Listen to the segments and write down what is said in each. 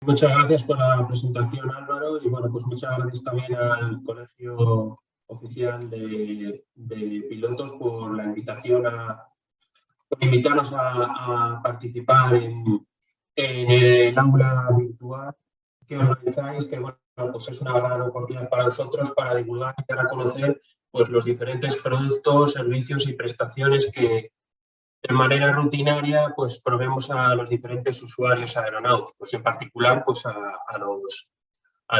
Muchas gracias por la presentación, Álvaro, y bueno, pues muchas gracias también al Colegio Oficial de Pilotos por la invitación por invitarnos a participar en el aula virtual que organizáis, que bueno, pues es una gran oportunidad para nosotros para divulgar y dar a conocer pues, los diferentes productos, servicios y prestaciones que de manera rutinaria pues proveemos a los diferentes usuarios aeronáuticos, en particular pues a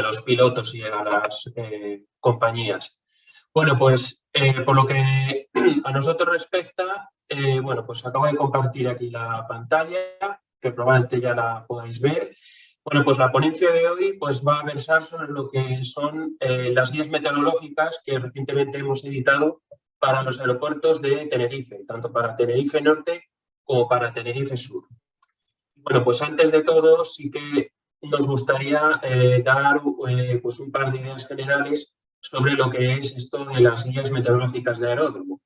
los pilotos y a las compañías. Bueno, pues por lo que a nosotros respecta, bueno, pues acabo de compartir aquí la pantalla, que probablemente ya la podáis ver. Bueno, pues la ponencia de hoy pues, va a versar sobre lo que son las guías meteorológicas que recientemente hemos editado para los aeropuertos de Tenerife, tanto para Tenerife Norte como para Tenerife Sur. Bueno, pues antes de todo sí que nos gustaría dar pues un par de ideas generales sobre lo que es esto de las guías meteorológicas de aeródromo.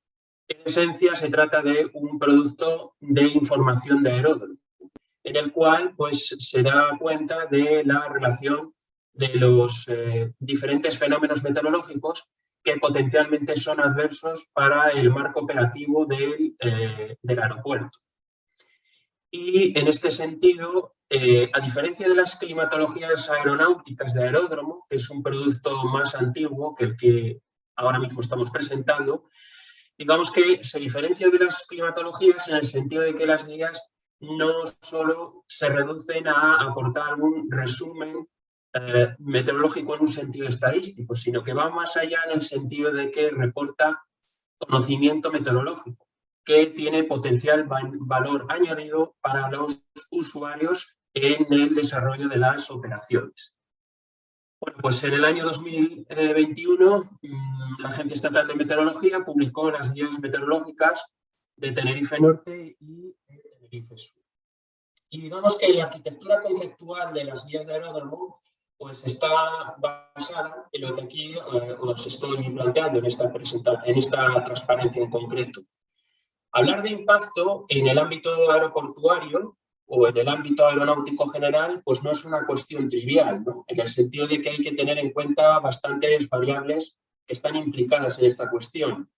En esencia se trata de un producto de información de aeródromo, en el cual pues, se da cuenta de la relación de los diferentes fenómenos meteorológicos que potencialmente son adversos para el marco operativo del aeropuerto. Y en este sentido, a diferencia de las climatologías aeronáuticas de aeródromo, que es un producto más antiguo que el que ahora mismo estamos presentando, digamos que se diferencia de las climatologías en el sentido de que las guías no solo se reducen a aportar un resumen meteorológico en un sentido estadístico, sino que va más allá en el sentido de que reporta conocimiento meteorológico, que tiene potencial valor añadido para los usuarios en el desarrollo de las operaciones. Bueno, pues en el año 2021 la Agencia Estatal de Meteorología publicó las guías meteorológicas de Tenerife Norte y de Tenerife Sur. Y digamos que la arquitectura conceptual de las guías de aeródromo pues está basada en lo que aquí os estoy planteando en esta transparencia en concreto. Hablar de impacto en el ámbito aeroportuario o en el ámbito aeronáutico general, pues no es una cuestión trivial, ¿no? En el sentido de que hay que tener en cuenta bastantes variables que están implicadas en esta cuestión.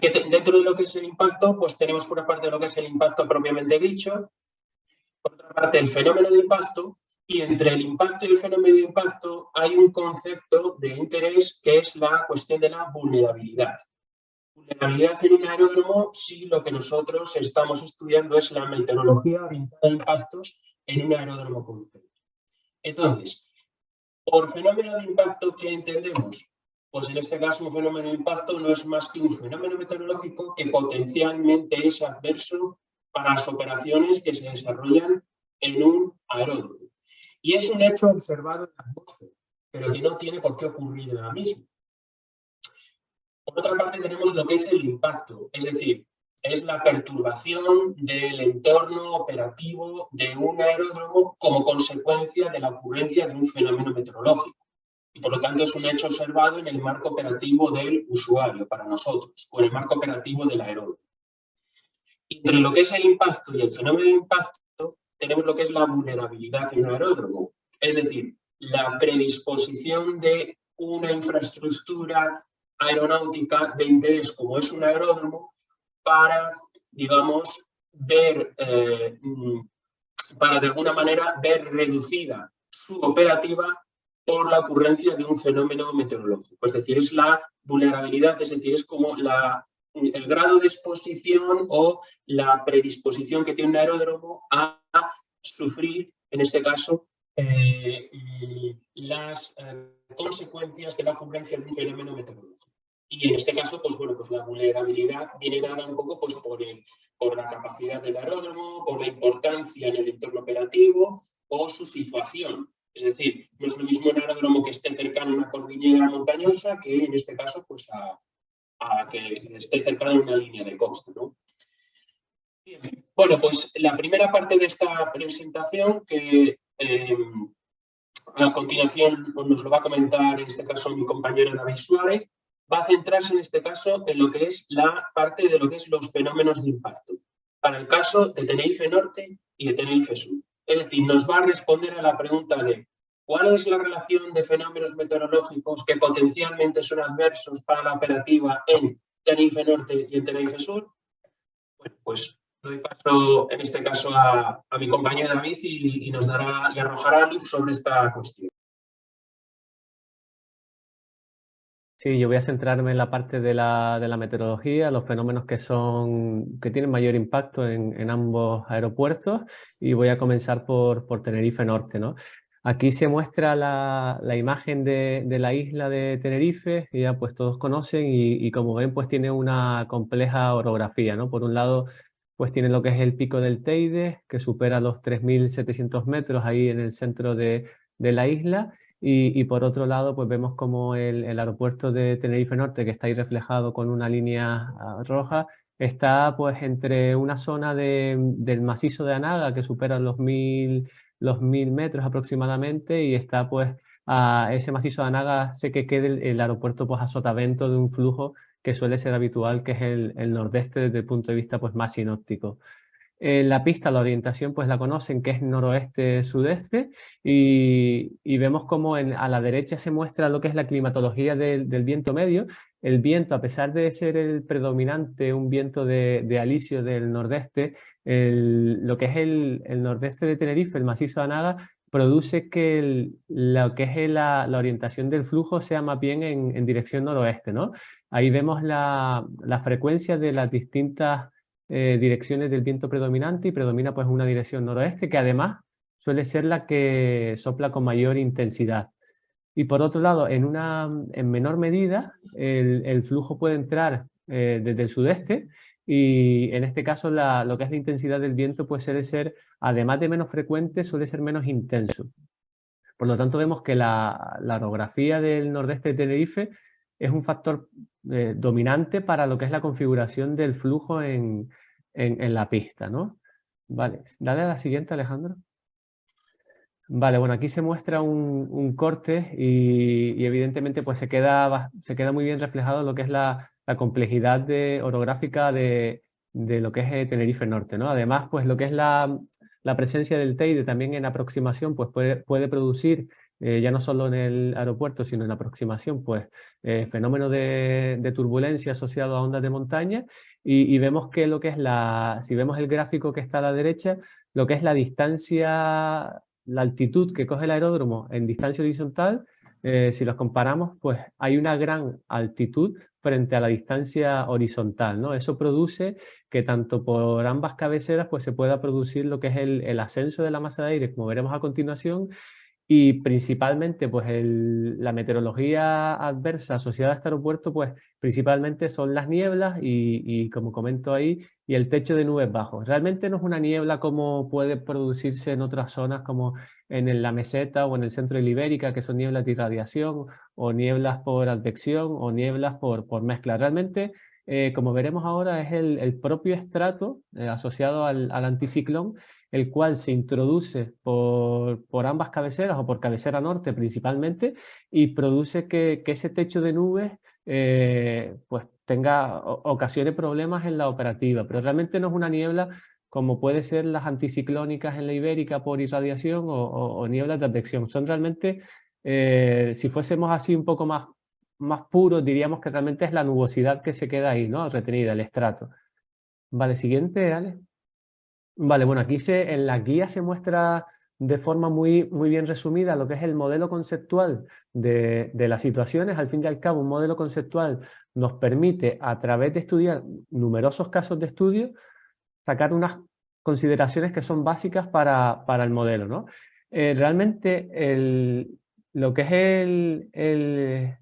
Dentro de lo que es el impacto, pues tenemos por una parte lo que es el impacto propiamente dicho, por otra parte el fenómeno de impacto, y entre el impacto y el fenómeno de impacto hay un concepto de interés que es la cuestión de la vulnerabilidad. Vulnerabilidad en un aeródromo, sí, lo que nosotros estamos estudiando es la meteorología orientada a impactos en un aeródromo concreto. Entonces, por fenómeno de impacto, ¿qué entendemos? Pues en este caso un fenómeno de impacto no es más que un fenómeno meteorológico que potencialmente es adverso para las operaciones que se desarrollan en un aeródromo. Y es un hecho observado en la atmósfera, pero que no tiene por qué ocurrir en la misma. Por otra parte tenemos lo que es el impacto, es decir, es la perturbación del entorno operativo de un aeródromo como consecuencia de la ocurrencia de un fenómeno meteorológico. Y por lo tanto es un hecho observado en el marco operativo del usuario, para nosotros, o en el marco operativo del aeródromo. Entre lo que es el impacto y el fenómeno de impacto tenemos lo que es la vulnerabilidad en un aeródromo, es decir, la predisposición de una infraestructura aeronáutica de interés como es un aeródromo para, digamos, para de alguna manera ver reducida su operativa por la ocurrencia de un fenómeno meteorológico. Es decir, es la vulnerabilidad, es decir, es como el grado de exposición o la predisposición que tiene un aeródromo a sufrir, en este caso, las consecuencias de la ocurrencia de un fenómeno meteorológico. Y en este caso, pues bueno, pues la vulnerabilidad viene dada un poco pues, por la capacidad del aeródromo, por la importancia en el entorno operativo o su situación. Es decir, no es lo mismo un aeródromo que esté cercano a una cordillera montañosa que en este caso pues, a que esté cercano a una línea de costa, ¿no? Bien. Bueno, pues la primera parte de esta presentación que a continuación nos lo va a comentar en este caso mi compañero David Suárez, va a centrarse en este caso en lo que es la parte de lo que es los fenómenos de impacto, para el caso de Tenerife Norte y de Tenerife Sur. Es decir, nos va a responder a la pregunta de ¿cuál es la relación de fenómenos meteorológicos que potencialmente son adversos para la operativa en Tenerife Norte y en Tenerife Sur? Bueno, pues doy paso en este caso a mi compañero David y nos dará y arrojará luz sobre esta cuestión. Sí, yo voy a centrarme en la parte de la meteorología, los fenómenos que tienen mayor impacto en ambos aeropuertos, y voy a comenzar por Tenerife Norte, ¿no? Aquí se muestra la imagen de la isla de Tenerife, que ya pues todos conocen, y como ven pues tiene una compleja orografía, ¿no? Por un lado pues tiene lo que es el pico del Teide, que supera los 3.700 metros ahí en el centro de la isla. Y por otro lado, pues vemos como el aeropuerto de Tenerife Norte, que está ahí reflejado con una línea roja, está pues entre una zona del macizo de Anaga, que supera los 1.000 metros aproximadamente, y está pues a ese macizo de Anaga hace que quede el aeropuerto pues a sotavento de un flujo que suele ser habitual, que es el nordeste desde el punto de vista pues más sinóptico. La pista, la orientación, pues la conocen, que es noroeste-sudeste, y vemos como a la derecha se muestra lo que es la climatología del viento medio. El viento, a pesar de ser el predominante, un viento de alisio del nordeste, lo que es el nordeste de Tenerife, el macizo de Anaga, produce que lo que es la orientación del flujo sea más bien en dirección noroeste, ¿no? Ahí vemos la frecuencia de las distintas direcciones del viento predominante, y predomina pues una dirección noroeste, que además suele ser la que sopla con mayor intensidad. Y por otro lado, en menor medida, el flujo puede entrar desde el sudeste, y en este caso lo que es la intensidad del viento pues suele ser, además de menos frecuente, suele ser menos intenso. Por lo tanto, vemos que la orografía del nordeste de Tenerife es un factor dominante para lo que es la configuración del flujo en la pista, ¿no? Vale, dale a la siguiente, Alejandro. Vale, bueno, aquí se muestra un corte y evidentemente pues se queda muy bien reflejado lo que es la complejidad orográfica de lo que es Tenerife Norte, ¿no? Además, pues lo que es la presencia del Teide también en aproximación pues puede producir, ya no solo en el aeropuerto, sino en aproximación, pues fenómenos de turbulencia asociados a ondas de montaña, y vemos que lo que es si vemos el gráfico que está a la derecha, lo que es la distancia, la altitud que coge el aeródromo en distancia horizontal, si los comparamos, pues hay una gran altitud frente a la distancia horizontal, ¿no? Eso produce que tanto por ambas cabeceras pues se pueda producir lo que es el ascenso de la masa de aire, como veremos a continuación, y principalmente pues la meteorología adversa asociada a este aeropuerto pues principalmente son las nieblas y como comento ahí, y el techo de nubes bajos. Realmente no es una niebla como puede producirse en otras zonas como la meseta o en el centro de la Ibérica, que son nieblas de irradiación o nieblas por advección o nieblas por mezcla. Realmente, como veremos ahora, es el propio estrato asociado al anticiclón, el cual se introduce por ambas cabeceras o por cabecera norte principalmente, y produce que ese techo de nubes pues ocasione problemas en la operativa. Pero realmente no es una niebla como puede ser las anticiclónicas en la Ibérica por irradiación o nieblas de advección. Son realmente, si fuésemos así un poco más puros, diríamos que realmente es la nubosidad que se queda ahí, ¿no? Retenida, el estrato. Vale, siguiente, Ale. Vale, bueno, aquí en la guía se muestra de forma muy bien resumida lo que es el modelo conceptual de las situaciones. Al fin y al cabo, un modelo conceptual nos permite, a través de estudiar numerosos casos de estudio, sacar unas consideraciones que son básicas para el modelo, ¿no? Realmente lo que es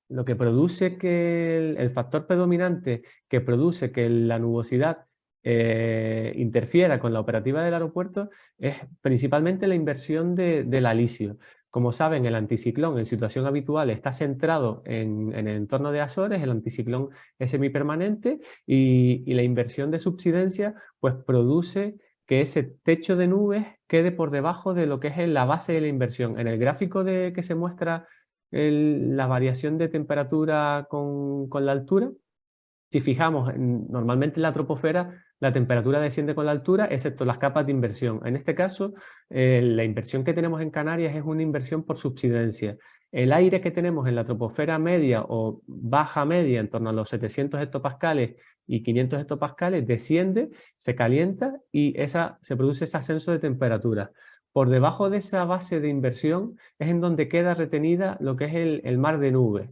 lo que produce que el factor predominante que produce que la nubosidad interfiera con la operativa del aeropuerto es principalmente la inversión del alisio. Como saben, el anticiclón en situación habitual está centrado en el entorno de Azores. El anticiclón es semipermanente, y la inversión de subsidencia pues produce que ese techo de nubes quede por debajo de lo que es la base de la inversión. En el gráfico que se muestra la variación de temperatura con la altura, si fijamos, normalmente en la troposfera la temperatura desciende con la altura, excepto las capas de inversión. En este caso, la inversión que tenemos en Canarias es una inversión por subsidencia. El aire que tenemos en la troposfera media o baja media, en torno a los 700 hectopascales y 500 hectopascales, desciende, se calienta y se produce ese ascenso de temperatura. Por debajo de esa base de inversión es en donde queda retenida lo que es el mar de nubes.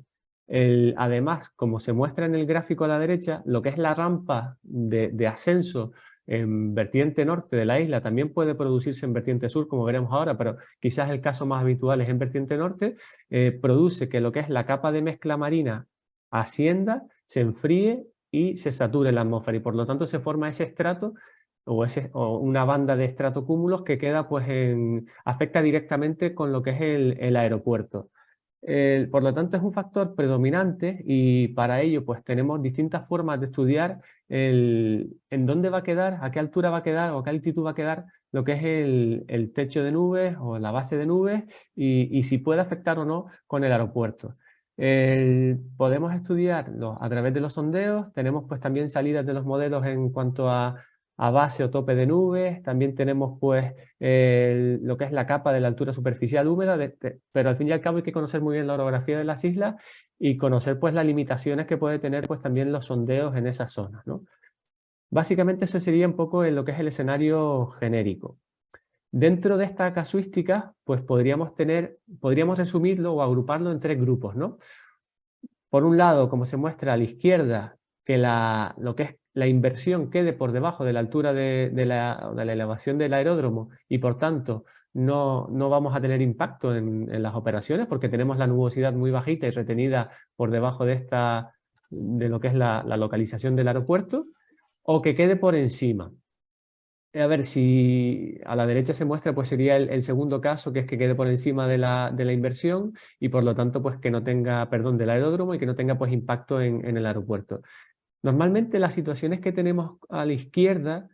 Además, como se muestra en el gráfico a la derecha, lo que es la rampa de ascenso en vertiente norte de la isla también puede producirse en vertiente sur, como veremos ahora, pero quizás el caso más habitual es en vertiente norte, produce que lo que es la capa de mezcla marina ascienda, se enfríe y se sature la atmósfera, y por lo tanto se forma ese estrato o una banda de estratocúmulos que queda, pues, afecta directamente con lo que es el aeropuerto. Por lo tanto, es un factor predominante y para ello pues tenemos distintas formas de estudiar en dónde va a quedar, a qué altura va a quedar o a qué altitud va a quedar lo que es el techo de nubes o la base de nubes y si puede afectar o no con el aeropuerto. Podemos estudiarlo a través de los sondeos, tenemos pues también salidas de los modelos en cuanto a base o tope de nubes, también tenemos pues lo que es la capa de la altura superficial húmeda, pero al fin y al cabo hay que conocer muy bien la orografía de las islas y conocer pues las limitaciones que puede tener pues también los sondeos en esas zonas, ¿no? Básicamente eso sería un poco en lo que es el escenario genérico. Dentro de esta casuística pues podríamos resumirlo o agruparlo en tres grupos, ¿no? Por un lado, como se muestra a la izquierda, que lo que es la inversión quede por debajo de la altura de la elevación del aeródromo y por tanto no vamos a tener impacto en las operaciones porque tenemos la nubosidad muy bajita y retenida por debajo de lo que es la localización del aeropuerto, o que quede por encima. A ver, si a la derecha se muestra, pues sería el segundo caso, que es que quede por encima de la inversión y por lo tanto pues que no tenga, perdón, del aeródromo y que no tenga pues impacto en el aeropuerto. Normalmente las situaciones que tenemos a la izquierda,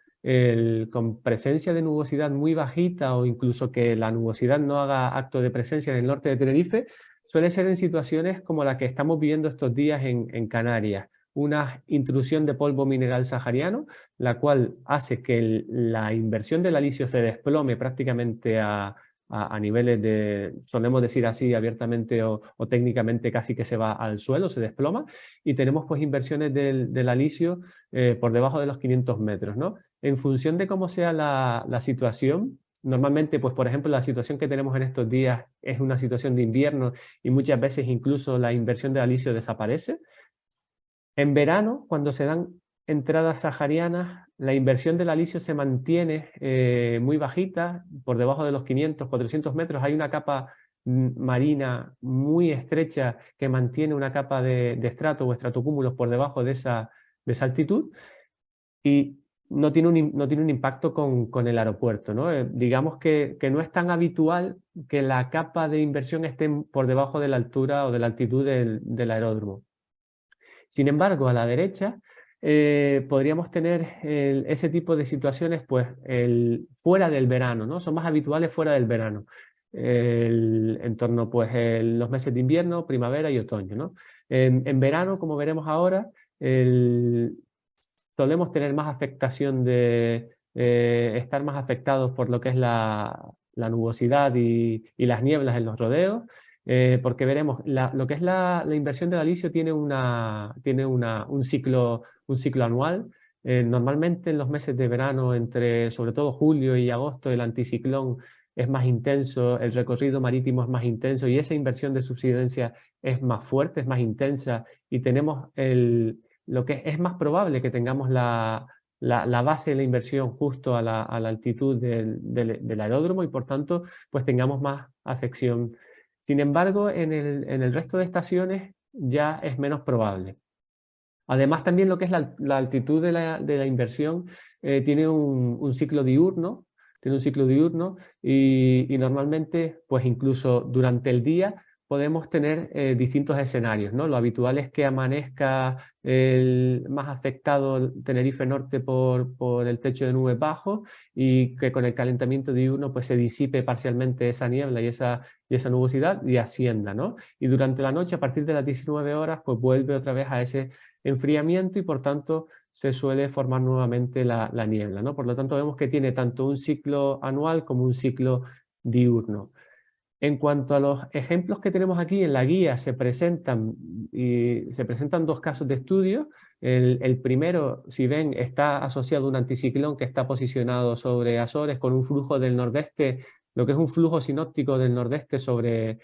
con presencia de nubosidad muy bajita o incluso que la nubosidad no haga acto de presencia en el norte de Tenerife, suele ser en situaciones como la que estamos viviendo estos días en Canarias. Una intrusión de polvo mineral sahariano, la cual hace que la inversión del alisio se desplome prácticamente a niveles solemos decir así abiertamente o técnicamente casi que se va al suelo, se desploma, y tenemos pues inversiones del alisio por debajo de los 500 metros, ¿no? En función de cómo sea la situación, normalmente, pues por ejemplo, la situación que tenemos en estos días es una situación de invierno y muchas veces incluso la inversión del alisio desaparece. En verano, cuando se dan entradas saharianas, la inversión del alisio se mantiene muy bajita, por debajo de los 500, 400 metros. Hay una capa marina muy estrecha que mantiene una capa de estrato o estratocúmulos por debajo de esa altitud y no tiene un impacto con el aeropuerto, ¿no? Digamos que no es tan habitual que la capa de inversión esté por debajo de la altura o de la altitud del aeródromo. Sin embargo, a la derecha podríamos tener ese tipo de situaciones pues, fuera del verano, ¿no? Son más habituales fuera del verano, en torno pues, los meses de invierno, primavera y otoño, ¿no? En verano, como veremos ahora, solemos tener más afectación de estar más afectados por lo que es la nubosidad y las nieblas en los rodeos. Porque veremos, lo que es la inversión del alisio tiene un ciclo anual. Normalmente en los meses de verano, sobre todo julio y agosto, el anticiclón es más intenso, el recorrido marítimo es más intenso y esa inversión de subsidencia es más fuerte, es más intensa y tenemos lo que es más probable que tengamos la base de la inversión justo a la altitud del aeródromo y por tanto pues tengamos más afección. Sin embargo, en el resto de estaciones ya es menos probable. Además, también lo que es la altitud de la inversión tiene un ciclo diurno, y normalmente, pues incluso durante el día, podemos tener distintos escenarios, ¿no? Lo habitual es que amanezca más afectado Tenerife Norte por el techo de nubes bajo y que con el calentamiento diurno pues, se disipe parcialmente esa niebla y esa nubosidad y ascienda, ¿no? Y durante la noche, a partir de las 19 horas, pues vuelve otra vez a ese enfriamiento y por tanto se suele formar nuevamente la niebla, ¿no? Por lo tanto vemos que tiene tanto un ciclo anual como un ciclo diurno. En cuanto a los ejemplos que tenemos aquí en la guía, se presentan dos casos de estudio. El primero, si ven, está asociado a un anticiclón que está posicionado sobre Azores con un flujo del nordeste, lo que es un flujo sinóptico del nordeste sobre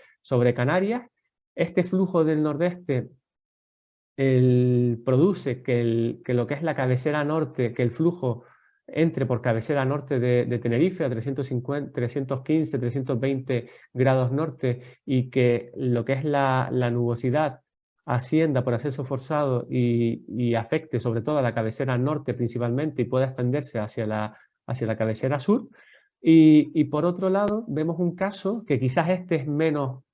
Canarias. Este flujo del nordeste produce que lo que es la cabecera norte, que el flujo entre por cabecera norte de Tenerife a 315, 320 grados norte y que lo que es la nubosidad ascienda por ascenso forzado y afecte sobre todo a la cabecera norte principalmente y pueda extenderse hacia la cabecera sur. Y por otro lado vemos un caso que quizás este es menos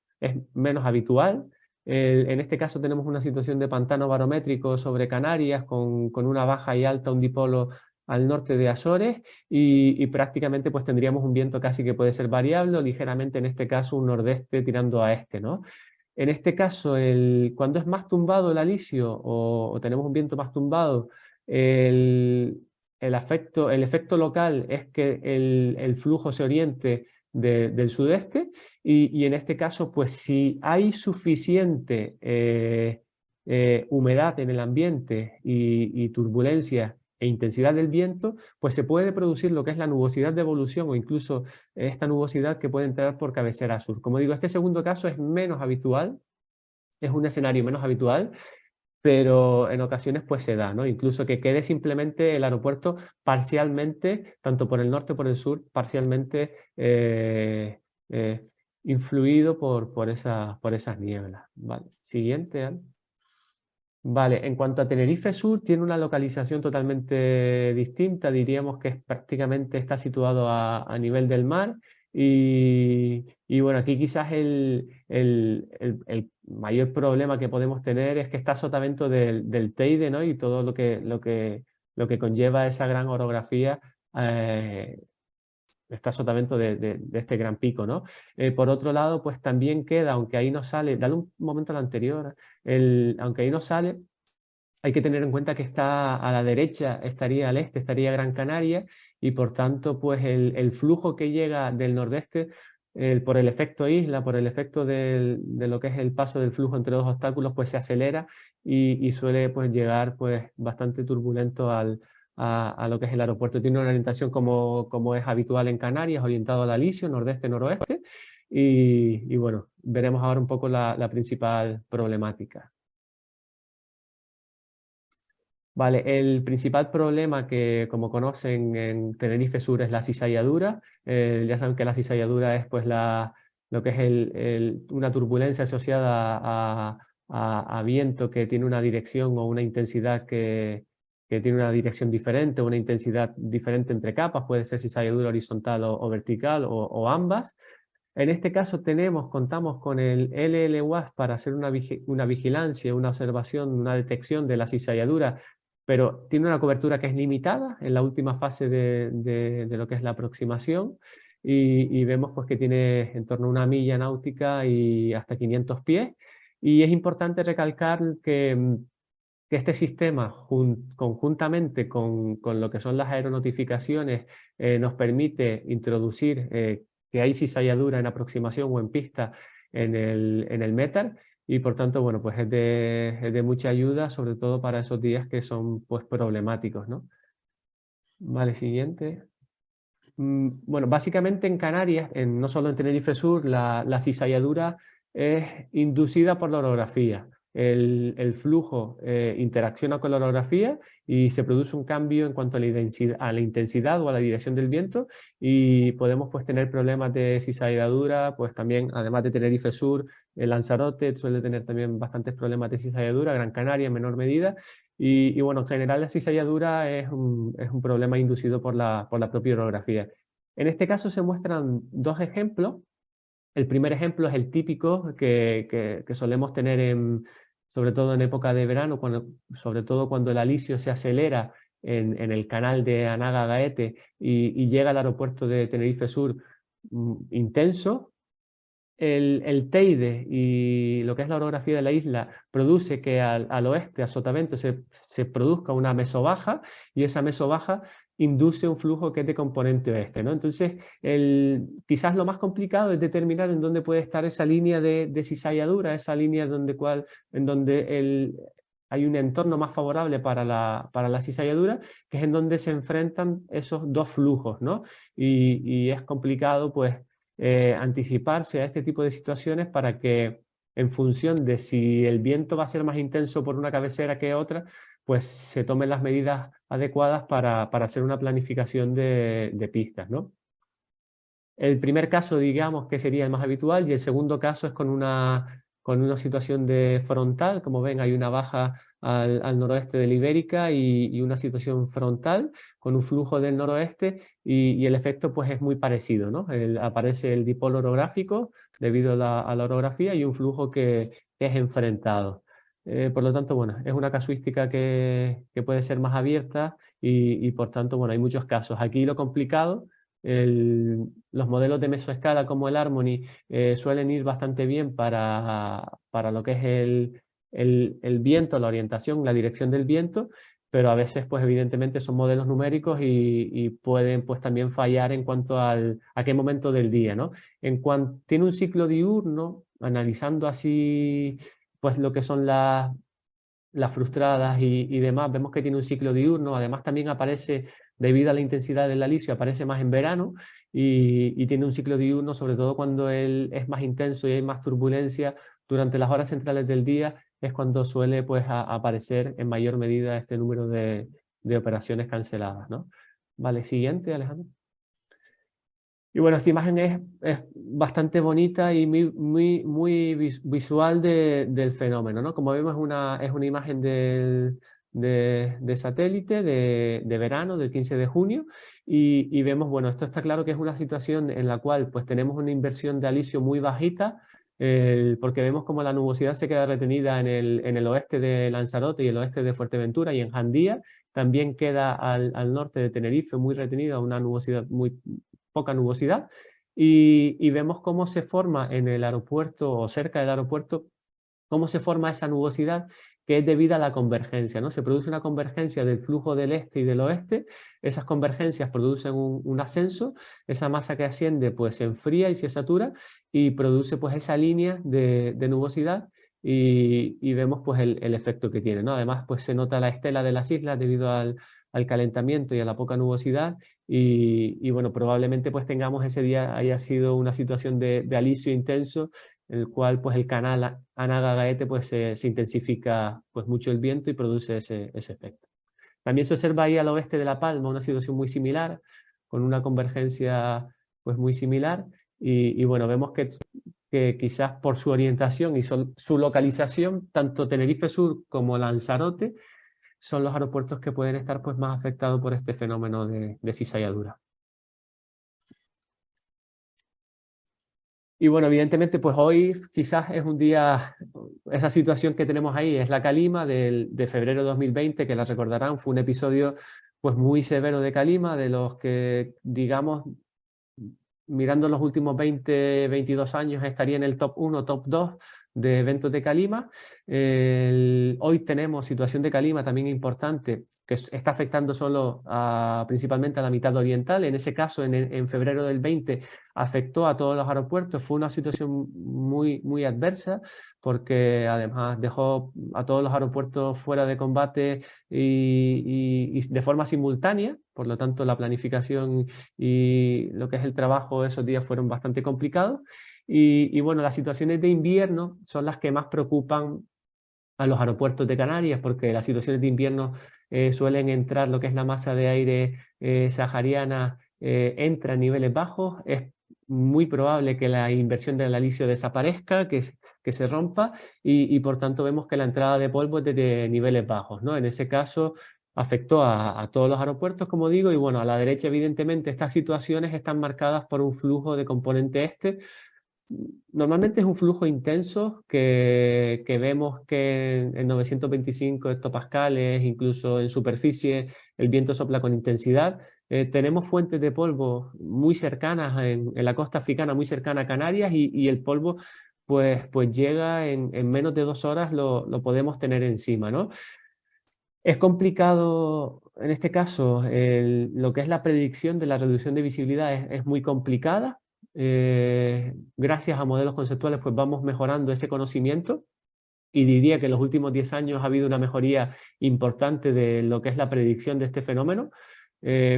habitual. En este caso tenemos una situación de pantano barométrico sobre Canarias con una baja y alta, un dipolo al norte de Azores y prácticamente pues tendríamos un viento casi que puede ser variable o ligeramente en este caso un nordeste tirando a este, ¿no? En este caso, cuando es más tumbado el alisio o tenemos un viento más tumbado, el efecto local es que el flujo se oriente del sudeste y en este caso, pues si hay suficiente humedad en el ambiente y turbulencia e intensidad del viento, pues se puede producir lo que es la nubosidad de evolución o incluso esta nubosidad que puede entrar por cabecera sur. Como digo, este segundo caso es menos habitual, es un escenario menos habitual, pero en ocasiones pues se da, ¿no? Incluso que quede simplemente el aeropuerto parcialmente, tanto por el norte como por el sur, parcialmente influido por esas nieblas. Vale. Siguiente, Al. Vale, en cuanto a Tenerife Sur, tiene una localización totalmente distinta, diríamos que prácticamente está situado a nivel del mar y bueno, aquí quizás el mayor problema que podemos tener es que está a sotavento del Teide, ¿no? Y todo lo que conlleva esa gran orografía está a sotavento de este gran pico, ¿no? Por otro lado, pues también queda, aunque ahí no sale, dale un momento al anterior, aunque ahí no sale, hay que tener en cuenta que está a la derecha, estaría al este, estaría Gran Canaria, y por tanto, pues el flujo que llega del nordeste, por el efecto isla, por el efecto de lo que es el paso del flujo entre dos obstáculos, pues se acelera y suele pues llegar pues bastante turbulento a lo que es el aeropuerto. Tiene una orientación como es habitual en Canarias, orientado al alisio, nordeste-noroeste, y bueno, veremos ahora un poco la principal problemática. Vale, el principal problema que, como conocen en Tenerife Sur, es la cizalladura. Ya saben que la cizalladura es pues lo que es una turbulencia asociada a viento que tiene una dirección o una intensidad que tiene una dirección diferente, una intensidad diferente entre capas, puede ser cizalladura horizontal o vertical o ambas. En este caso contamos con el LLWASP para hacer una vigilancia, una observación, una detección de la cizalladura, pero tiene una cobertura que es limitada en la última fase de lo que es la aproximación y vemos pues, que tiene en torno a 1 milla náutica y hasta 500 pies. Y es importante recalcar que este sistema, conjuntamente con lo que son las aeronotificaciones, nos permite introducir que hay cizalladura en aproximación o en pista en el METAR, y por tanto, bueno, pues es de mucha ayuda, sobre todo para esos días que son pues problemáticos, ¿no? Vale, siguiente. Bueno, básicamente en Canarias, no solo en Tenerife Sur, la cizalladura es inducida por la orografía. El flujo interacciona con la orografía y se produce un cambio en cuanto a la intensidad o a la dirección del viento y podemos pues tener problemas de cizalladura, pues también además de Tenerife Sur, el Lanzarote suele tener también bastantes problemas de cizalladura, Gran Canaria en menor medida. Y bueno, en general la cizalladura es un problema inducido por la propia orografía. En este caso se muestran dos ejemplos. El primer ejemplo es el típico que solemos tener sobre todo en época de verano, sobre todo cuando el alisio se acelera en el canal de Anaga-Gaete y llega al aeropuerto de Tenerife Sur intenso. el Teide y lo que es la orografía de la isla produce que al oeste, a sotavento, se produzca una mesobaja, y esa mesobaja induce un flujo que es de componente oeste, ¿no? Entonces, quizás lo más complicado es determinar en dónde puede estar esa línea de cizalladura, esa línea en donde hay un entorno más favorable para la cizalladura, que es en donde se enfrentan esos dos flujos, ¿no? Y es complicado, pues, anticiparse a este tipo de situaciones para que, en función de si el viento va a ser más intenso por una cabecera que otra, pues se tomen las medidas adecuadas para hacer una planificación de pistas, ¿no? El primer caso, digamos, que sería el más habitual, y el segundo caso es con una situación de frontal. Como ven, hay una baja al noroeste de la Ibérica y una situación frontal con un flujo del noroeste, y el efecto pues es muy parecido, ¿no? Aparece el dipolo orográfico debido a la orografía, y un flujo que es enfrentado. Por lo tanto, bueno, es una casuística que puede ser más abierta, y por tanto, bueno, hay muchos casos. Aquí lo complicado, los modelos de mesoescala como el Harmony suelen ir bastante bien para lo que es el viento, la orientación, la dirección del viento, pero a veces, pues evidentemente son modelos numéricos y pueden pues también fallar en cuanto a qué momento del día, ¿no? En cuanto tiene un ciclo diurno, analizando así pues lo que son las frustradas y demás, vemos que tiene un ciclo diurno. Además también aparece, debido a la intensidad del alisio, aparece más en verano, y tiene un ciclo diurno, sobre todo cuando él es más intenso y hay más turbulencia durante las horas centrales del día, es cuando suele pues aparecer en mayor medida este número de operaciones canceladas, ¿no? Vale, siguiente, Alejandro. Y bueno, esta imagen es bastante bonita y muy visual del fenómeno, ¿no? Como vemos, es una imagen de satélite de verano, del 15 de junio, y vemos, bueno, esto está claro que es una situación en la cual pues tenemos una inversión de alisio muy bajita, porque vemos como la nubosidad se queda retenida en el oeste de Lanzarote y el oeste de Fuerteventura, y en Jandía también queda al norte de Tenerife muy retenida una nubosidad, muy poca nubosidad, y vemos cómo se forma en el aeropuerto o cerca del aeropuerto, cómo se forma esa nubosidad, que es debida a la convergencia, ¿no? Se produce una convergencia del flujo del este y del oeste. Esas convergencias producen un ascenso, esa masa que asciende pues se enfría y se satura, y produce pues esa línea de nubosidad, y vemos pues el efecto que tiene, ¿no? Además pues se nota la estela de las islas debido al calentamiento y a la poca nubosidad, y bueno, probablemente pues tengamos ese día, haya sido una situación de alisio intenso, en el cual pues el canal Anaga-Gaete pues se intensifica pues mucho el viento y produce ese efecto. También se observa ahí al oeste de La Palma una situación muy similar, con una convergencia pues muy similar, y bueno, vemos que quizás por su orientación y su localización, tanto Tenerife Sur como Lanzarote son los aeropuertos que pueden estar pues más afectados por este fenómeno de cizalladura. Y bueno, evidentemente, pues hoy quizás es un día, esa situación que tenemos ahí es la calima de febrero de 2020, que la recordarán, fue un episodio pues muy severo de calima, de los que, digamos, mirando los últimos 20, 22 años, estaría en el top 1, top 2 de eventos de calima. Hoy tenemos situación de calima también importante, que está afectando solo principalmente a la mitad oriental. En ese caso, en febrero del 20, afectó a todos los aeropuertos. Fue una situación muy adversa, porque además dejó a todos los aeropuertos fuera de combate y de forma simultánea. Por lo tanto, la planificación y lo que es el trabajo esos días fueron bastante complicados. Y bueno, las situaciones de invierno son las que más preocupan a los aeropuertos de Canarias, porque las situaciones de invierno suelen entrar, lo que es la masa de aire sahariana entra a niveles bajos. Es muy probable que la inversión del alisio desaparezca, que se rompa, y por tanto vemos que la entrada de polvo es desde niveles bajos, ¿no? En ese caso afectó a todos los aeropuertos, como digo, y bueno, a la derecha evidentemente estas situaciones están marcadas por un flujo de componente este. Normalmente es un flujo intenso que vemos que en 925 hectopascales, incluso en superficie, el viento sopla con intensidad. tenemos fuentes de polvo muy cercanas en la costa africana, muy cercana a Canarias, y el polvo pues llega en menos de 2 horas, lo podemos tener encima, ¿no? Es complicado, en este caso, lo que es la predicción de la reducción de visibilidad es muy complicada. Gracias a modelos conceptuales pues vamos mejorando ese conocimiento, y diría que en los últimos 10 años ha habido una mejoría importante de lo que es la predicción de este fenómeno.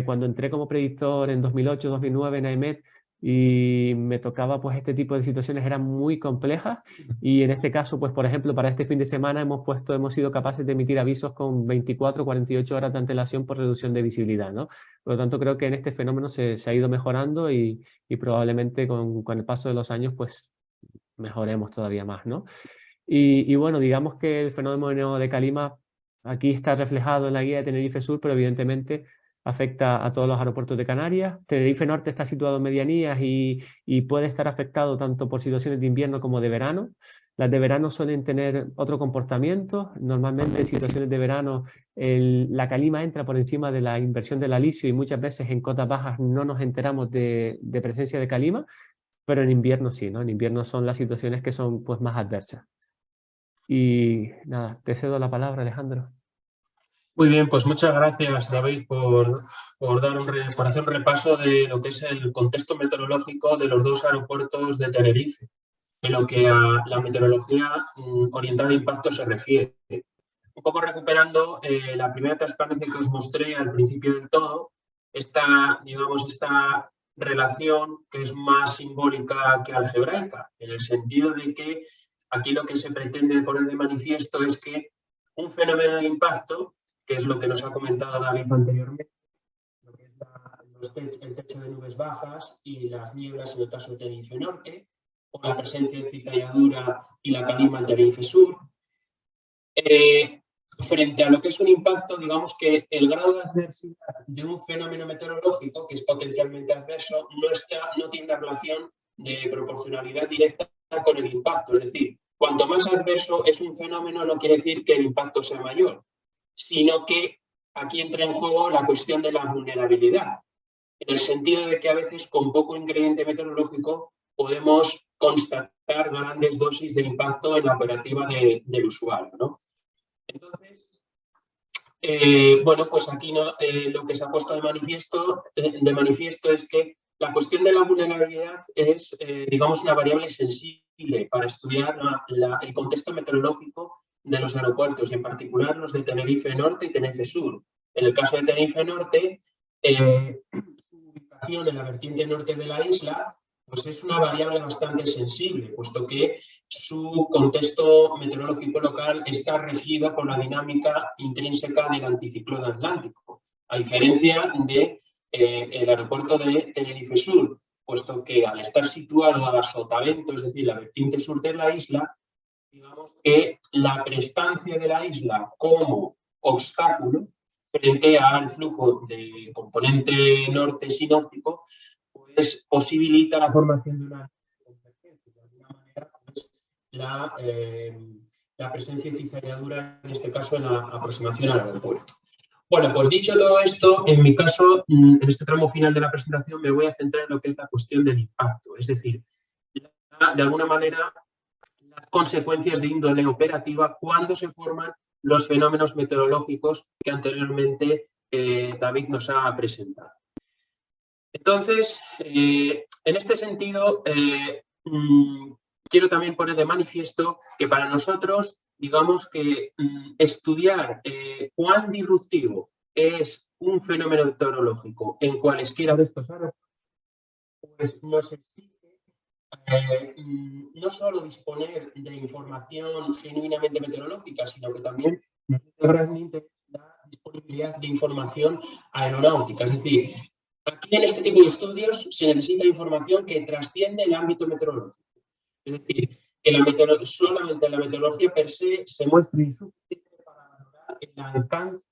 Cuando entré como predictor en 2008-2009 en AEMET y me tocaba pues este tipo de situaciones, eran muy complejas, y en este caso pues por ejemplo para este fin de semana hemos sido capaces de emitir avisos con 24-48 horas de antelación por reducción de visibilidad, ¿no? Por lo tanto creo que en este fenómeno se ha ido mejorando, y probablemente con el paso de los años pues mejoremos todavía más, ¿no? Y bueno, digamos que el fenómeno de Calima aquí está reflejado en la guía de Tenerife Sur, pero evidentemente afecta a todos los aeropuertos de Canarias. Tenerife Norte está situado en medianías y puede estar afectado tanto por situaciones de invierno como de verano. Las de verano suelen tener otro comportamiento. Normalmente en situaciones de verano la calima entra por encima de la inversión del alisio, y muchas veces en cotas bajas no nos enteramos de presencia de calima, pero en invierno sí, ¿no? En invierno son las situaciones que son pues más adversas. Y nada, te cedo la palabra, Alejandro. Muy bien, pues muchas gracias, David, por hacer un repaso de lo que es el contexto meteorológico de los 2 aeropuertos de Tenerife, en lo que a la meteorología orientada a impacto se refiere. Un poco recuperando la primera transparencia que os mostré al principio del todo, esta relación que es más simbólica que algebraica, en el sentido de que aquí lo que se pretende poner de manifiesto es que un fenómeno de impacto, que es lo que nos ha comentado David anteriormente, lo que es el techo de nubes bajas y las nieblas en el caso de Tenerife Norte, o la presencia de cizalladura y la calima en Tenerife Sur. Frente a lo que es un impacto, digamos que el grado de adversidad de un fenómeno meteorológico, que es potencialmente adverso, no tiene una relación de proporcionalidad directa con el impacto. Es decir, cuanto más adverso es un fenómeno, no quiere decir que el impacto sea mayor, sino que aquí entra en juego la cuestión de la vulnerabilidad, en el sentido de que a veces con poco ingrediente meteorológico podemos constatar grandes dosis de impacto en la operativa del usuario, ¿no? Entonces, bueno, pues aquí lo que se ha puesto de manifiesto es que la cuestión de la vulnerabilidad es, digamos, una variable sensible para estudiar el contexto meteorológico de los aeropuertos, y en particular los de Tenerife Norte y Tenerife Sur. En el caso de Tenerife Norte, su ubicación en la vertiente norte de la isla pues es una variable bastante sensible, puesto que su contexto meteorológico local está regido por la dinámica intrínseca del anticiclón atlántico, a diferencia del aeropuerto de Tenerife Sur, puesto que al estar situado a sotavento, es decir, la vertiente sur de la isla, digamos que la prestancia de la isla como obstáculo frente al flujo del componente norte sinóptico, pues posibilita la formación de una convergencia. De alguna manera, pues, la presencia de cizalladura, en este caso en la aproximación al aeropuerto. Bueno, pues dicho todo esto, en mi caso, en este tramo final de la presentación, me voy a centrar en lo que es la cuestión del impacto, es decir, de alguna manera, las consecuencias de índole operativa cuando se forman los fenómenos meteorológicos que anteriormente David nos ha presentado. Entonces, en este sentido, quiero también poner de manifiesto que para nosotros, digamos que estudiar cuán disruptivo es un fenómeno meteorológico en cualesquiera de estos aeropuertos, pues nos exige no solo disponer de información genuinamente meteorológica, sino que también nos interesa la disponibilidad de información aeronáutica. Es decir, aquí en este tipo de estudios se necesita información que trasciende el ámbito meteorológico. Es decir, que solamente la meteorología per se muestra insuficiente para valorar el alcance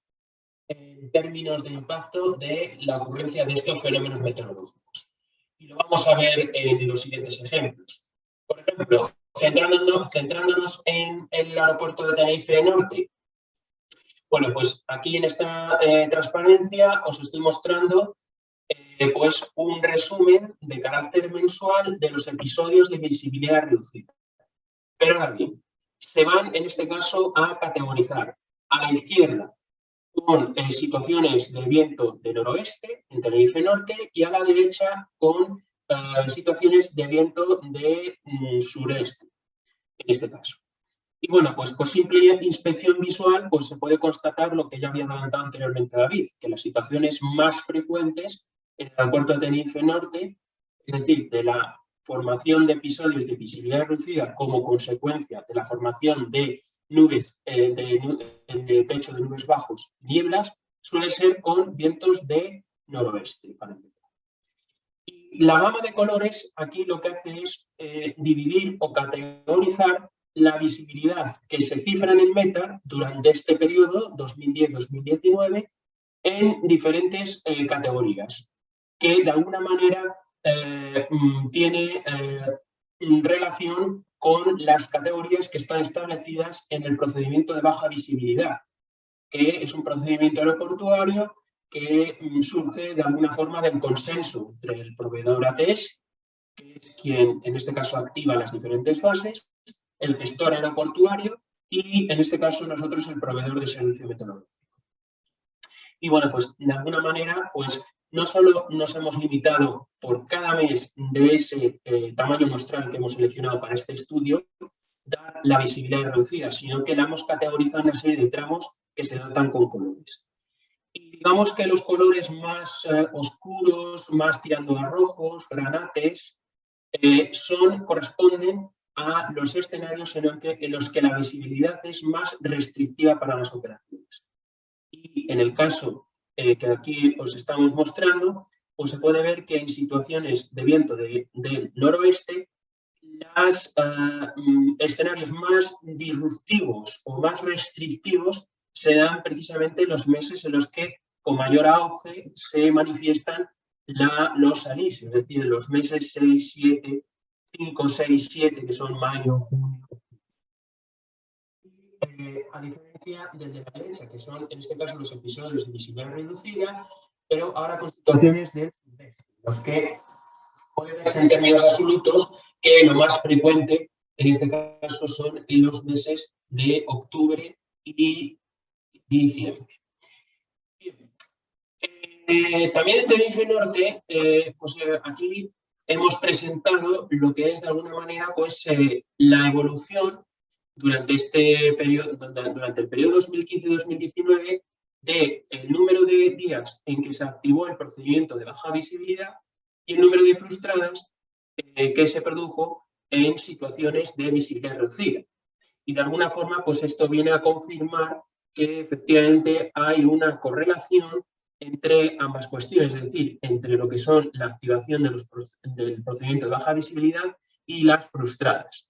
en términos de impacto de la ocurrencia de estos fenómenos meteorológicos. Y lo vamos a ver en los siguientes ejemplos. Por ejemplo, centrándonos en el aeropuerto de Tenerife Norte. Bueno, pues aquí en esta transparencia os estoy mostrando pues un resumen de carácter mensual de los episodios de visibilidad reducida. Pero ahora bien, se van en este caso a categorizar a la izquierda con situaciones de viento de noroeste en Tenerife Norte y a la derecha con situaciones de viento de sureste, en este caso. Y bueno, pues por simple inspección visual, pues se puede constatar lo que ya había adelantado anteriormente David, que las situaciones más frecuentes en el aeropuerto de Tenerife Norte, es decir, de la formación de episodios de visibilidad reducida como consecuencia de la formación de nubes, de techo de nubes bajos, nieblas, suele ser con vientos de noroeste, para empezar. Y la gama de colores aquí lo que hace es dividir o categorizar la visibilidad que se cifra en el METAR durante este periodo, 2010-2019, en diferentes categorías, que de alguna manera tiene relación con las categorías que están establecidas en el procedimiento de baja visibilidad, que es un procedimiento aeroportuario que surge de alguna forma del consenso entre el proveedor ATS, que es quien en este caso activa las diferentes fases, el gestor aeroportuario y en este caso nosotros el proveedor de servicio meteorológico. Y bueno, pues de alguna manera, pues no solo nos hemos limitado por cada mes de ese tamaño muestral que hemos seleccionado para este estudio, dar la visibilidad reducida, sino que la hemos categorizado en una serie de tramos que se datan con colores. Y digamos que los colores más oscuros, más tirando a rojos, granates, corresponden a los escenarios en los que la visibilidad es más restrictiva para las operaciones. Y en el caso que aquí os estamos mostrando, pues se puede ver que en situaciones de viento del noroeste, los escenarios más disruptivos o más restrictivos se dan precisamente los meses en los que con mayor auge se manifiestan los ANIS, es decir, los meses 6, 7, 5, 6, 7, que son mayo, junio. A diferencia del de la derecha, que son en este caso los episodios de visibilidad reducida, pero ahora con situaciones del sudeste, los que puede verse en términos absolutos que lo más frecuente en este caso son en los meses de octubre y diciembre. También en Tenerife Norte, aquí hemos presentado lo que es de alguna manera pues, la evolución durante el periodo 2015-2019 del número de días en que se activó el procedimiento de baja visibilidad y el número de frustradas que se produjo en situaciones de visibilidad reducida. Y de alguna forma, pues esto viene a confirmar que efectivamente hay una correlación entre ambas cuestiones, es decir, entre lo que son la activación del procedimiento de baja visibilidad y las frustradas.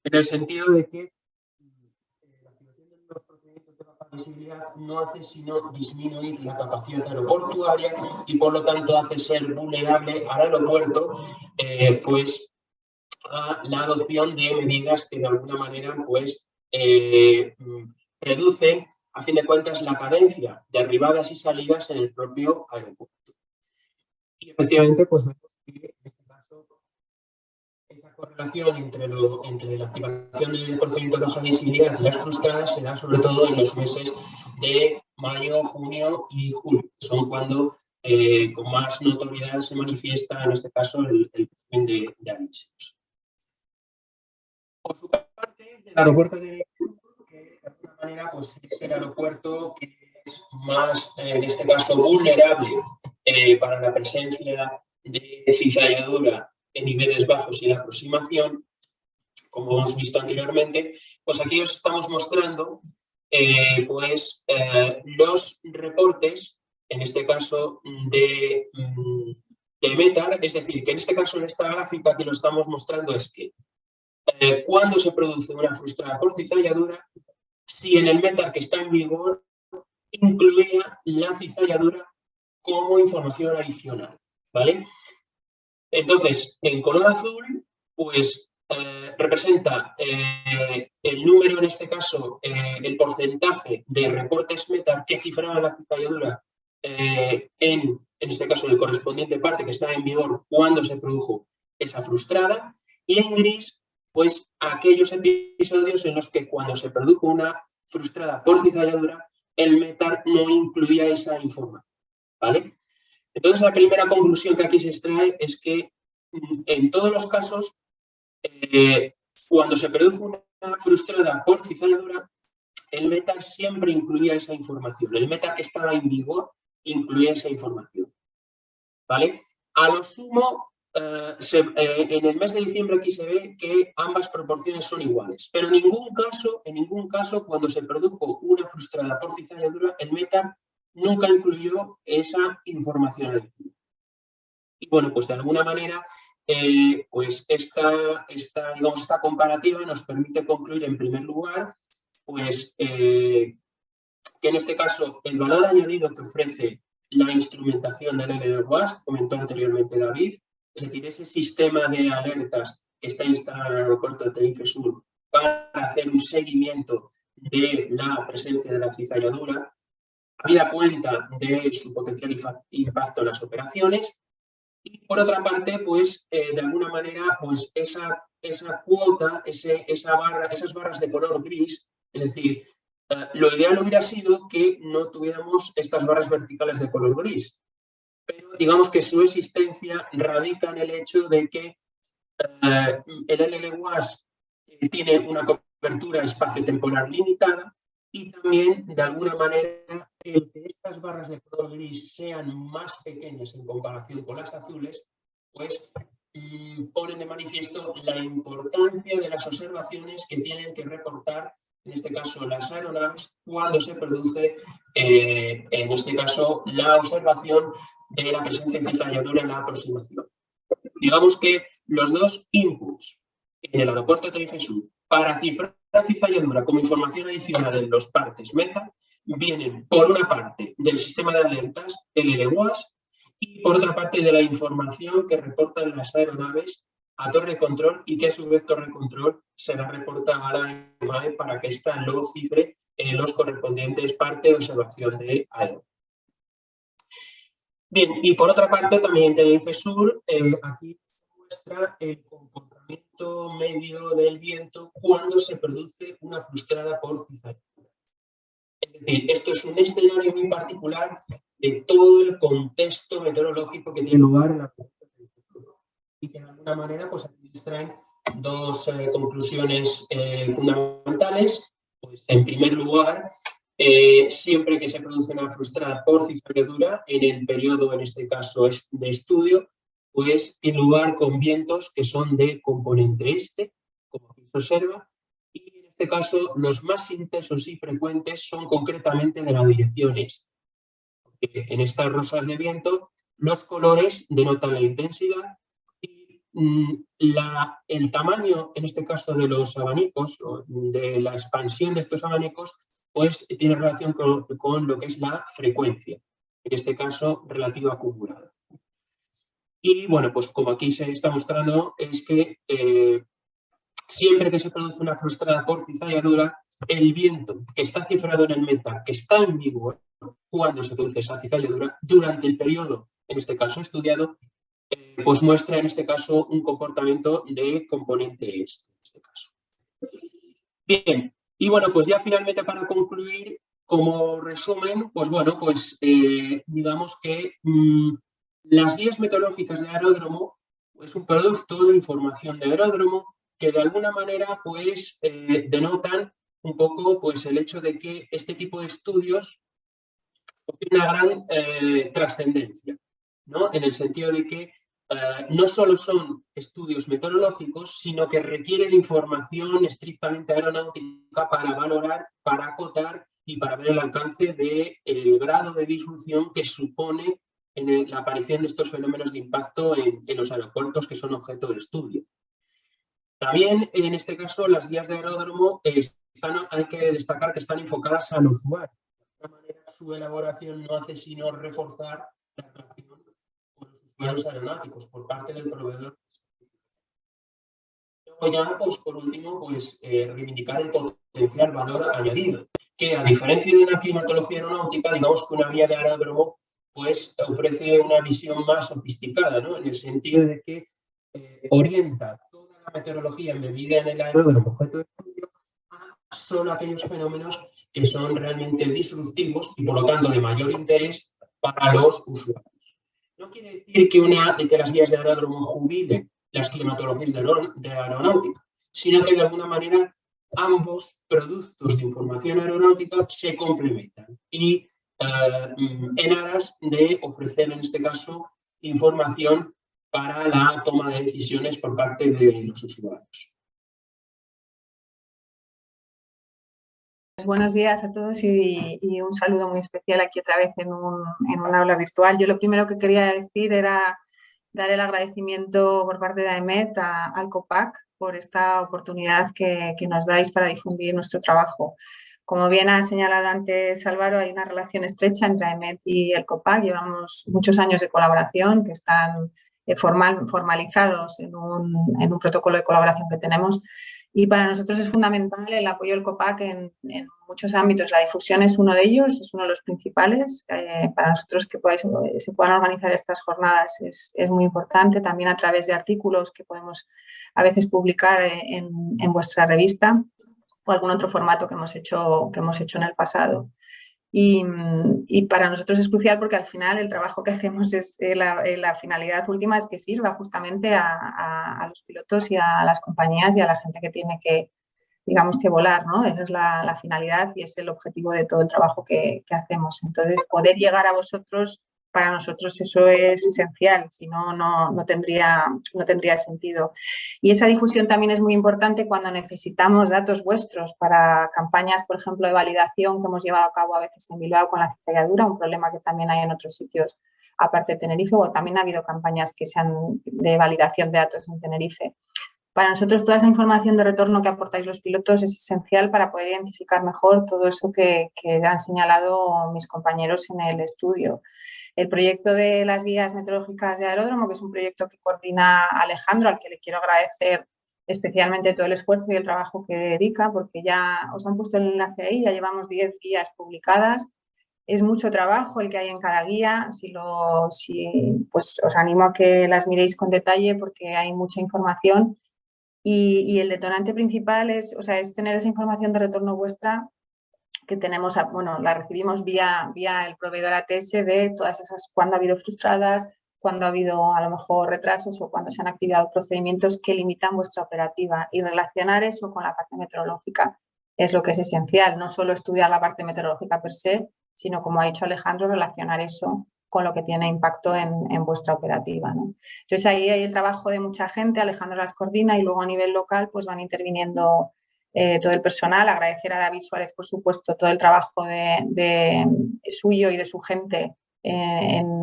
En el sentido de que la activación de los procedimientos de baja visibilidad no hace sino disminuir la capacidad aeroportuaria y por lo tanto hace ser vulnerable al aeropuerto pues a la adopción de medidas que de alguna manera pues reducen a fin de cuentas la cadencia de arribadas y salidas en el propio aeropuerto. Y efectivamente pues vemos que en este caso esa correlación entre la activación del procedimiento de baja visibilidad y las frustradas se da sobre todo en los meses de mayo, junio y julio, que son cuando con más notoriedad se manifiesta en este caso el procedimiento de avisos. Por su parte, el aeropuerto de que de alguna manera pues, es el aeropuerto que es más, en este caso, vulnerable para la presencia de cizalladura en niveles bajos y la aproximación, como hemos visto anteriormente, pues aquí os estamos mostrando los reportes, en este caso, de METAR, es decir, que en este caso, en esta gráfica que lo estamos mostrando es que cuando se produce una frustrada por cizalladura, si en el METAR que está en vigor incluía la cizalladura como información adicional, ¿vale? Entonces, en color azul, pues representa el número, en este caso, el porcentaje de reportes METAR que cifraban la cizalladura en este caso, el correspondiente parte que está en vigor cuando se produjo esa frustrada, y en gris, pues aquellos episodios en los que cuando se produjo una frustrada por cizalladura, el METAR no incluía esa información, ¿vale? Entonces, la primera conclusión que aquí se extrae es que en todos los casos, cuando se produjo una frustrada por cizalladura, el METAR siempre incluía esa información. El METAR que estaba en vigor incluía esa información, ¿vale? A lo sumo, en el mes de diciembre aquí se ve que ambas proporciones son iguales, pero en ningún caso, cuando se produjo una frustrada por cizalladura, el METAR nunca incluyó esa información adicional. Y bueno, pues de alguna manera, pues esta comparativa nos permite concluir, en primer lugar, pues que en este caso el valor añadido que ofrece la instrumentación del LLWASP, comentó anteriormente David, es decir, ese sistema de alertas que está instalado en el aeropuerto de Tenerife Sur para hacer un seguimiento de la presencia de la cizalladura, habida cuenta de su potencial impacto en las operaciones. Y por otra parte, pues de alguna manera, pues esa cuota, esas barras de color gris, es decir, lo ideal hubiera sido que no tuviéramos estas barras verticales de color gris, pero digamos que su existencia radica en el hecho de que el LLWASP tiene una cobertura espacio-temporal limitada y también, de alguna manera, el que estas barras de color gris sean más pequeñas en comparación con las azules, pues ponen de manifiesto la importancia de las observaciones que tienen que reportar, en este caso las aeronaves, cuando se produce, en este caso, la observación de la presencia de cizalladura en la aproximación. Digamos que los dos inputs en el aeropuerto de Tenerife Sur para cifrar la cizalladura como información adicional en los partes META vienen por una parte del sistema de alertas, el LLWASP, y por otra parte de la información que reportan las aeronaves a torre de control y que a su vez torre de control será reportada a la EMAE para que ésta lo cifre en los correspondientes partes de observación de aeronaves. Bien, y por otra parte también en Tenerife Sur, aquí muestra el comportamiento medio del viento cuando se produce una frustrada por cizalladura. Es decir, esto es un escenario muy particular de todo el contexto meteorológico que tiene lugar en la y que de alguna manera pues aquí extraen dos conclusiones fundamentales. Pues en primer lugar, siempre que se produce una frustrada por cizalladura en el periodo, en este caso, de estudio, pues tiene lugar con vientos que son de componente este, como aquí se observa, y en este caso los más intensos y frecuentes son concretamente de la dirección este. Porque en estas rosas de viento los colores denotan la intensidad y el tamaño, en este caso de los abanicos, o de la expansión de estos abanicos, pues tiene relación con lo que es la frecuencia, en este caso relativa acumulada. Y bueno, pues como aquí se está mostrando, es que siempre que se produce una frustrada por cizalladura, el viento que está cifrado en el METAR, que está en vigor cuando se produce esa cizalladura, durante el periodo, en este caso estudiado, pues muestra en este caso un comportamiento de componente este, en este caso. Bien, y bueno, pues ya finalmente para concluir, como resumen, pues bueno, pues digamos que las guías meteorológicas de aeródromo es un producto de información de aeródromo que de alguna manera pues denotan un poco pues el hecho de que este tipo de estudios tiene una gran trascendencia, ¿no? En el sentido de que no solo son estudios meteorológicos, sino que requieren información estrictamente aeronáutica para valorar, para acotar y para ver el alcance del grado de disrupción que supone en la aparición de estos fenómenos de impacto en los aeropuertos que son objeto de estudio. También, en este caso, las guías de aeródromo hay que destacar que están enfocadas al usuario. De alguna manera, su elaboración no hace sino reforzar la atracción por los usuarios aeronáuticos por parte del proveedor. Luego ya, pues, por último, pues, reivindicar el potencial valor añadido, que a diferencia de una climatología aeronáutica, digamos que una guía de aeródromo pues ofrece una visión más sofisticada, ¿no? En el sentido de que orienta toda la meteorología embebida en el aeródromo objeto de estudio a solo aquellos fenómenos que son realmente disruptivos y por lo tanto de mayor interés para los usuarios. No quiere decir que las guías de aeródromo jubilen las climatologías de aeronáutica, sino que de alguna manera ambos productos de información aeronáutica se complementan y en aras de ofrecer, en este caso, información para la toma de decisiones por parte de los usuarios. Buenos días a todos y un saludo muy especial aquí otra vez en un aula virtual. Yo lo primero que quería decir era dar el agradecimiento por parte de AEMET al COPAC por esta oportunidad que nos dais para difundir nuestro trabajo. Como bien ha señalado antes Álvaro, hay una relación estrecha entre AEMET y el COPAC. Llevamos muchos años de colaboración que están formalizados en un protocolo de colaboración que tenemos. Y para nosotros es fundamental el apoyo del COPAC en muchos ámbitos. La difusión es uno de ellos, es uno de los principales. Para nosotros que se puedan organizar estas jornadas es muy importante, también a través de artículos que podemos a veces publicar en vuestra revista o algún otro formato que hemos hecho en el pasado. Y para nosotros es crucial porque al final el trabajo que hacemos es la finalidad última es que sirva justamente a los pilotos y a las compañías y a la gente que tiene que, digamos, que volar, ¿no? Esa es la finalidad y es el objetivo de todo el trabajo que hacemos. Entonces, poder llegar a vosotros, para nosotros eso es esencial, si no, no tendría sentido. Y esa difusión también es muy importante cuando necesitamos datos vuestros para campañas, por ejemplo, de validación que hemos llevado a cabo a veces en Bilbao con la cizalladura, un problema que también hay en otros sitios aparte de Tenerife, o también ha habido campañas que sean de validación de datos en Tenerife. Para nosotros toda esa información de retorno que aportáis los pilotos es esencial para poder identificar mejor todo eso que han señalado mis compañeros en el estudio. El proyecto de las guías meteorológicas de aeródromo, que es un proyecto que coordina Alejandro, al que le quiero agradecer especialmente todo el esfuerzo y el trabajo que dedica, porque ya os han puesto el enlace ahí, ya llevamos 10 guías publicadas. Es mucho trabajo el que hay en cada guía, pues os animo a que las miréis con detalle porque hay mucha información. Y el detonante principal es tener esa información de retorno vuestra que tenemos, la recibimos vía el proveedor ATS de todas esas, cuando ha habido frustradas, cuando ha habido a lo mejor retrasos o cuando se han activado procedimientos que limitan vuestra operativa, y relacionar eso con la parte meteorológica es lo que es esencial, no solo estudiar la parte meteorológica per se, sino, como ha dicho Alejandro, relacionar eso con lo que tiene impacto en vuestra operativa, ¿no? Entonces ahí hay el trabajo de mucha gente, Alejandro las coordina y luego a nivel local pues van interviniendo todo el personal. Agradecer a David Suárez, por supuesto, todo el trabajo de suyo y de su gente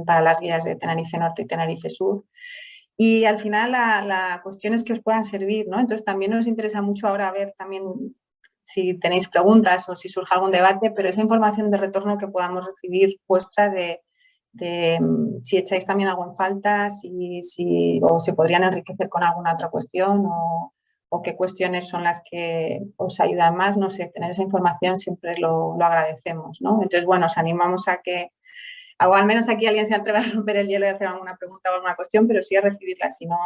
para las guías de Tenerife Norte y Tenerife Sur. Y al final la cuestión es que os puedan servir, ¿no? Entonces también nos interesa mucho ahora ver también si tenéis preguntas o si surge algún debate, pero esa información de retorno que podamos recibir vuestra de si echáis también algo en falta, o se podrían enriquecer con alguna otra cuestión o qué cuestiones son las que os ayudan más, no sé, tener esa información siempre lo agradecemos, ¿no? Entonces, bueno, os animamos a que, o al menos aquí alguien se atreva a romper el hielo y hacer alguna pregunta o alguna cuestión, pero sí a recibirla, sino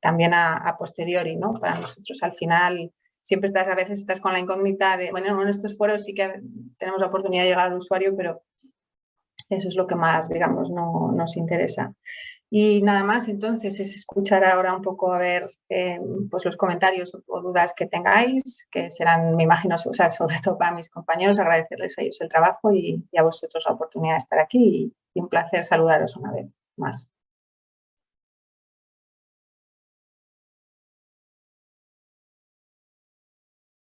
también a posteriori, ¿no? Para nosotros al final siempre a veces estás con la incógnita de, bueno, en estos foros sí que tenemos la oportunidad de llegar al usuario, pero eso es lo que más, digamos, nos interesa. Y nada más, entonces, es escuchar ahora un poco a ver pues los comentarios o dudas que tengáis, que serán, me imagino, sobre todo para mis compañeros, agradecerles a ellos el trabajo y a vosotros la oportunidad de estar aquí y un placer saludaros una vez más.